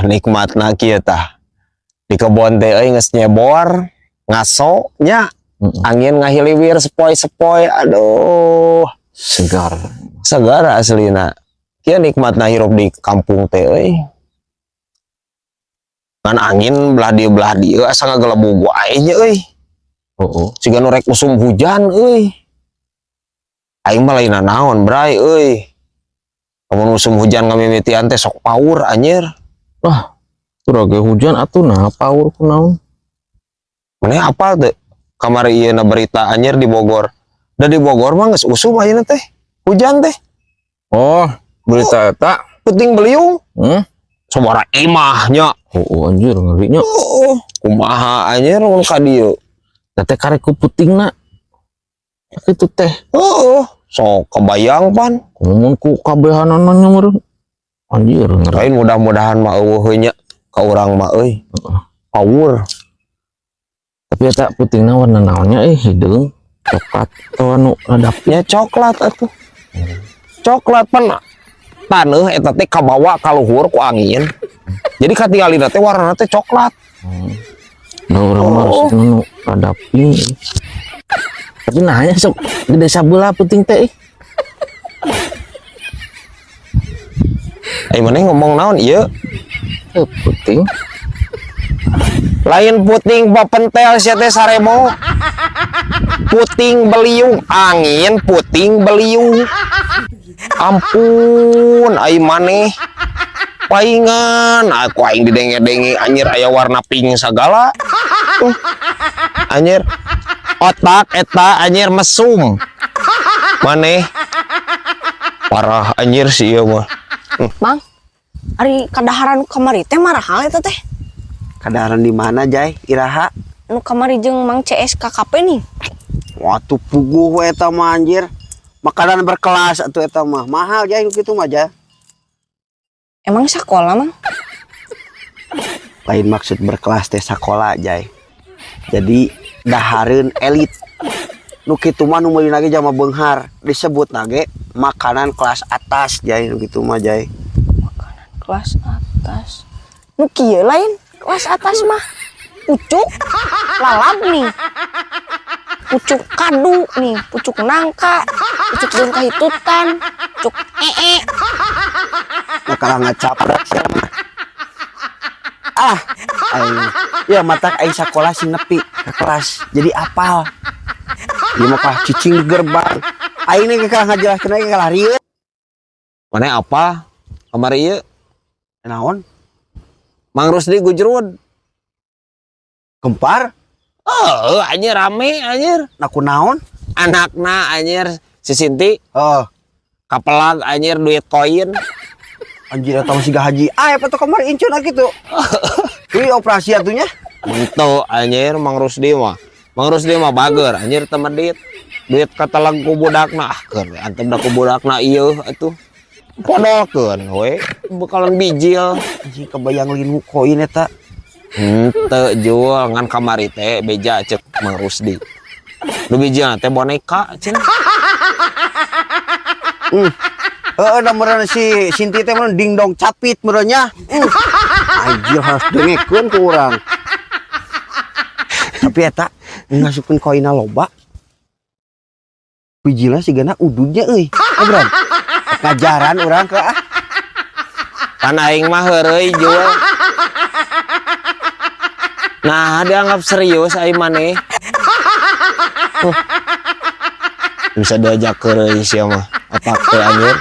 nikmatna kieu tah. Di kebon teh euy geus nyebor, ngaso nya. Angin ngahiliwir sepoi-sepoi. Aduh, Segar. segar aslina. Kieu nikmatna hirup di kampung teh euy. Kan angin belah dieu asa ngagelebug wae nya euy. Oh. Siga nu rek musim hujan euy. Aing mah lain naon bray euy. Lamun musim hujan ngamimitian teh sok paur anjir. Wah, turah ge hujan atuh nah paur kunaon. Maneh apal teh kamari ieu na berita anjir di Bogor. Da di Bogor mah geus usum ayeuna teh. Hujan teh. Oh, berita eta. Puting beliung. Sabaraha Imahnya. Oh, anjir ngerinya. Kumaha anjir mun ka dieu. Teh karek ku putingna. Kitu teh. Sok kebayang pan. Ngomong ku kabehanana nya meureun. Anjir ngeri. Lain mudah-mudahan mah eueuh nya ka urang mah euy. Power. Tapi eta putingna warna naonnya hideung coklat atau anu ladapnya Coklat atuh. Coklat pan taneuh eta teh kabawa ka luhur ku angin. Jadi katingalina teh warnana teh coklat. Nah urang mah anu ladapi. Tapi nahnya sok gede sabeula puting teh. Ai maneh ngomong naon ieu? Puting. Lain puting bapentel sia teh saremo. Puting beliung angin, puting beliung. Ampun, ai maneh paingan aku aing didenge-denge anjir aya warna pink sagala. Anjir otak eta anjir mesum. Maneh parah anjir si ieu mah. Mang, ari kadaharan kamari teh marahal eta teh. Kadaharan di mana Jai? Iraha? Nu kamari jeung Mang CS KKP nih. Watu puguh we eta mah anjir. Makanan berkelas atuh eta mah. Mahal Jai kitu mah Jai. Emang sekolah, Mang? Lain maksud berkelas teh sakola Jai. Jadi dahareun elit. Nu kitu mah nu meulina ge jama beunghar, disebut nage makanan kelas atas Jai nu kitu mah Jai. Makanan kelas atas. Nu kieu lain kelas atas mah. Pucuk lalap nih. Pucuk kadu nih, pucuk nangka, pucuk jeung kahitutan, pucuk Nah kalau ngacaprak sia mah. Aing. Ya matak aing sakola sing nepi ke kelas. Jadi apal. Ieu mah kelas cicing di gerbang. Aing nih kalau ngajelaskeun ge kalah rieu. Maneh apa? Kamari ieu Naon? Mang Rusdi Gujrud. Gempar? Anjir rame anjir. Naku naon? Anakna anjir si Sinti kapelag anjir duit koin. Anjir eta masih gak haji. Apa tuh kamar incun gitu. Ini operasi atunya. Ento anjir Mang Rusdi mah bager anjir teu medit. Duit kateleg ku budakna. Keur antep da ku budakna ieu atuh. Podolkeun we bakalan bijil. Anjir kebayang linu koin eta. Henteu jual ngan kamari teh beja cek Mang Rusdi. Nu bijilna teh boneka cenah. Meureun si Sinti teh meureun dingdong capit meureunnya. Anjir harus dengekeun ku urang. Tapi eta ngasupkeun koina loba. Bijilna sigana ududnya euy. Obran. Ngajaran urang ke Pan aing mah heureuy jual. Nah, dianggap serius aing maneh. Bisa diajak heureuy sia mah. Otak teh anjir.